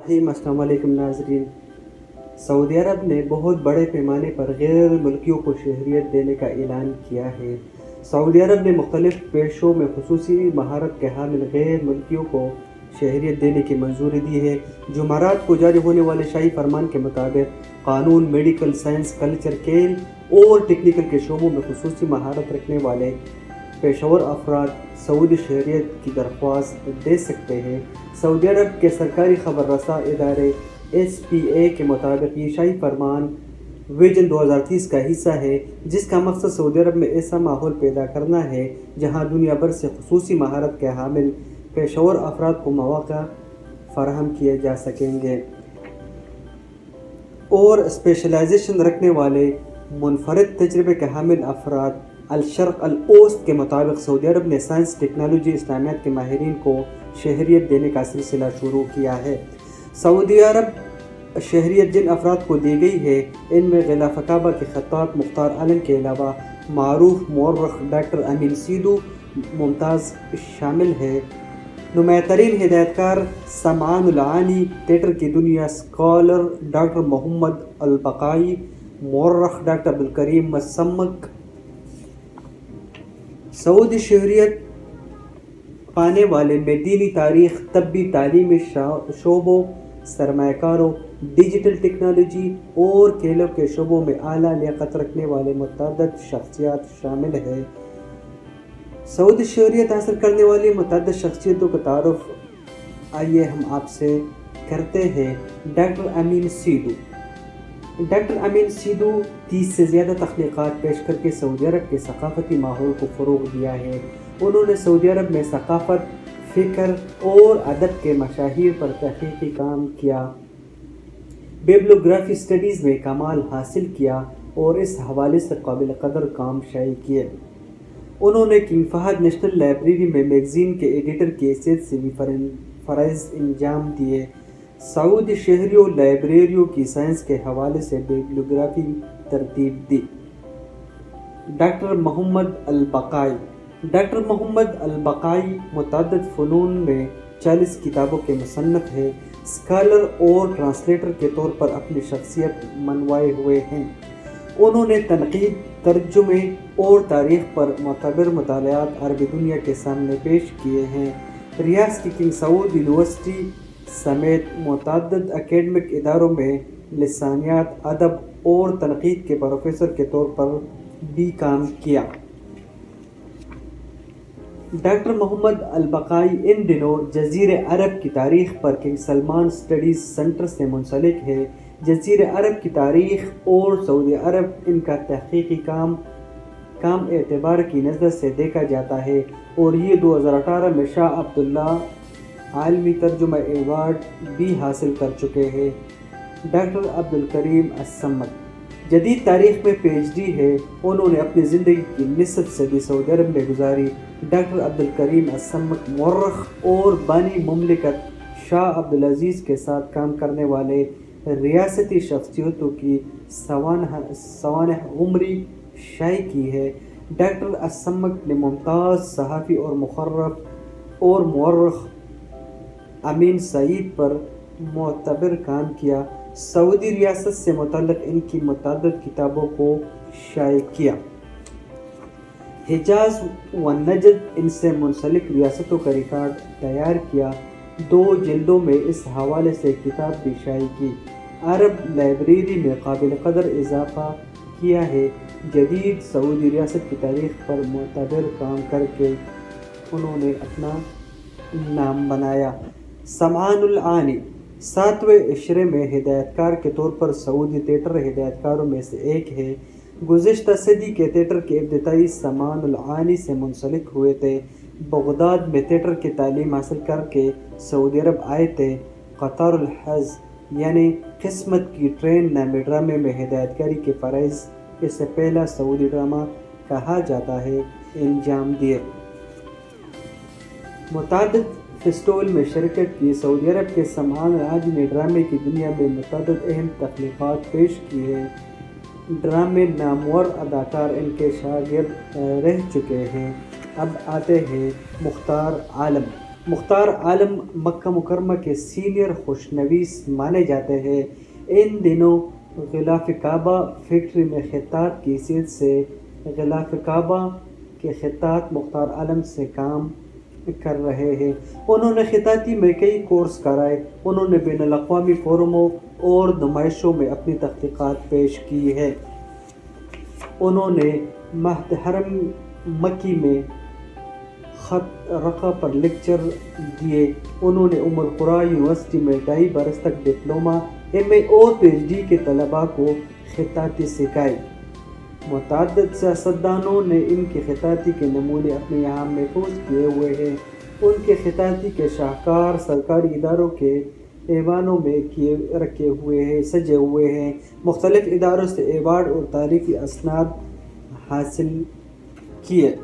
السلام علیکم ناظرین۔ سعودی عرب نے بہت بڑے پیمانے پر غیر ملکیوں کو شہریت دینے کا اعلان کیا ہے۔ سعودی عرب نے مختلف پیشوں میں خصوصی مہارت کے حامل غیر ملکیوں کو شہریت دینے کی منظوری دی ہے۔ جمعرات کو جاری ہونے والے شاہی فرمان کے مطابق قانون، میڈیکل سائنس، کلچر، کھیل اور ٹیکنیکل کے شعبوں میں خصوصی مہارت رکھنے والے پیشہ ور افراد سعودی شہریت کی درخواست دے سکتے ہیں۔ سعودی عرب کے سرکاری خبر رساں ادارے SPA کے مطابق یہ شاہی فرمان ویژن 2030 کا حصہ ہے، جس کا مقصد سعودی عرب میں ایسا ماحول پیدا کرنا ہے جہاں دنیا بھر سے خصوصی مہارت کے حامل پیشہ ور افراد کو مواقع فراہم کیے جا سکیں گے اور اسپیشلائزیشن رکھنے والے منفرد تجربے کے حامل افراد۔ الشرق الاوسط کے مطابق سعودی عرب نے سائنس، ٹیکنالوجی، اسلامیات کے ماہرین کو شہریت دینے کا سلسلہ شروع کیا ہے۔ سعودی عرب شہریت جن افراد کو دی گئی ہے ان میں غلاف کعبہ کے خطاط مختار عالم کے علاوہ معروف مورخ ڈاکٹر امین سیدو ممتاز شامل ہے۔ نمایاں ترین ہدایت کار سمعان العانی، تھیٹر کی دنیا اسکالر ڈاکٹر محمد البقائی، مورخ ڈاکٹر عبدالکریم السمک۔ سعودی شہریت پانے والے میں دینی تاریخ، طبی، تعلیمی شعبوں، سرمایہ کاروں، ڈیجیٹل ٹیکنالوجی اور کھیلوں کے شعبوں میں اعلیٰ لیاقت رکھنے والے متعدد شخصیات شامل ہیں۔ سعودی شہریت حاصل کرنے والی متعدد شخصیتوں کا تعارف آئیے ہم آپ سے کرتے ہیں۔ ڈاکٹر امین سیدو۔ ڈاکٹر امین سیدو 30 سے زیادہ تخلیقات پیش کر کے سعودی عرب کے ثقافتی ماحول کو فروغ دیا ہے۔ انہوں نے سعودی عرب میں ثقافت، فکر اور ادب کے مشاہیر پر تحقیقی کام کیا، بیبلوگرافی اسٹڈیز میں کمال حاصل کیا اور اس حوالے سے قابل قدر کام شائع کیے۔ انہوں نے کنگ فہد نیشنل لائبریری میں میگزین کے ایڈیٹر کی حیثیت سے بھی فرائض انجام دیے۔ سعودی شہریوں لائبریریوں کی سائنس کے حوالے سے بیبلوگرافی ترتیب دی۔ ڈاکٹر محمد البقائی۔ ڈاکٹر محمد البقائی متعدد فنون میں 40 کتابوں کے مصنف ہیں۔ اسکالر اور ٹرانسلیٹر کے طور پر اپنی شخصیت منوائے ہوئے ہیں۔ انہوں نے تنقید، ترجمے اور تاریخ پر معتبر مطالعات عربی دنیا کے سامنے پیش کیے ہیں۔ ریاض کی کنگ سعود یونیورسٹی سمیت متعدد اکیڈمک اداروں میں لسانیات، ادب اور تنقید کے پروفیسر کے طور پر بھی کام کیا۔ ڈاکٹر محمد البقائی ان دنوں جزیرہ عرب کی تاریخ پر کنگ سلمان اسٹڈیز سینٹر سے منسلک ہے۔ جزیرہ عرب کی تاریخ اور سعودی عرب ان کا تحقیقی کام اعتبار کی نظر سے دیکھا جاتا ہے اور یہ 2018 میں شاہ عبداللہ عالمی ترجمہ ایوارڈ بھی حاصل کر چکے ہیں۔ ڈاکٹر عبدالکریم السمک۔ جدید تاریخ میں PhD ہے۔ انہوں نے اپنی زندگی کی نصف صدی سعودی عرب میں گزاری۔ ڈاکٹر عبدالکریم السمک مورخ اور بانی مملکت شاہ عبدالعزیز کے ساتھ کام کرنے والے ریاستی شخصیتوں کی سوانح عمری شائع کی ہے۔ ڈاکٹر السمک نے ممتاز صحافی اور مورخ امین سعید پر معتبر کام کیا۔ سعودی ریاست سے متعلق ان کی متعدد کتابوں کو شائع کیا۔ حجاز و نجد ان سے منسلک ریاستوں کا ریکارڈ تیار کیا۔ 2 جلدوں میں اس حوالے سے کتاب بھی شائع کی۔ عرب لائبریری میں قابل قدر اضافہ کیا ہے۔ جدید سعودی ریاست کی تاریخ پر معتبر کام کر کے انہوں نے اپنا نام بنایا۔ سمعان العانی 7ویں عشرے میں ہدایت کار کے طور پر سعودی تھیٹر ہدایت کاروں میں سے ایک ہے۔ گزشتہ صدی کے تھیٹر کے ابتدائی سمعان العانی سے منسلک ہوئے تھے۔ بغداد میں تھیٹر کی تعلیم حاصل کر کے سعودی عرب آئے تھے۔ قطار الحظ یعنی قسمت کی ٹرین نامی ڈرامے میں ہدایت کاری کے فرائض اسے پہلا سعودی ڈرامہ کہا جاتا ہے انجام دیے۔ متعدد فیسٹیول میں شرکت کی۔ سعودی عرب کے سمعان العانی نے ڈرامے کی دنیا میں متعدد اہم تخلیقات پیش کی ہیں۔ ڈرامے نامور اداکار ان کے شاگرد رہ چکے ہیں۔ اب آتے ہیں مختار عالم۔ مختار عالم مکہ مکرمہ کے سینئر خوشنویس مانے جاتے ہیں۔ ان دنوں غلاف کعبہ فیکٹری میں خطاط کی حیثیت سے غلاف کعبہ کے خطاط مختار عالم سے کام کر رہے ہیں۔ انہوں نے خطاطی میں کئی کورس کرائے۔ انہوں نے بین الاقوامی فورموں اور نمائشوں میں اپنی تحقیقات پیش کی ہے۔ انہوں نے مہد حرم مکی میں خط رقع پر لیکچر دیے۔ انہوں نے ام القریٰ یونیورسٹی میں 2.5 برس تک ڈپلومہ، ایم اے اور پی ایچ ڈی کے طلباء کو خطاطی سکھائی۔ متعدد سیاستدانوں نے ان کی خطاطی کے نمونے اپنے یہاں محفوظ کیے ہوئے ہیں۔ ان کے خطاطی کے شاہکار سرکاری اداروں کے ایوانوں میں سجے ہوئے ہیں۔ مختلف اداروں سے ایوارڈ اور تاریخی اسناد حاصل کیے۔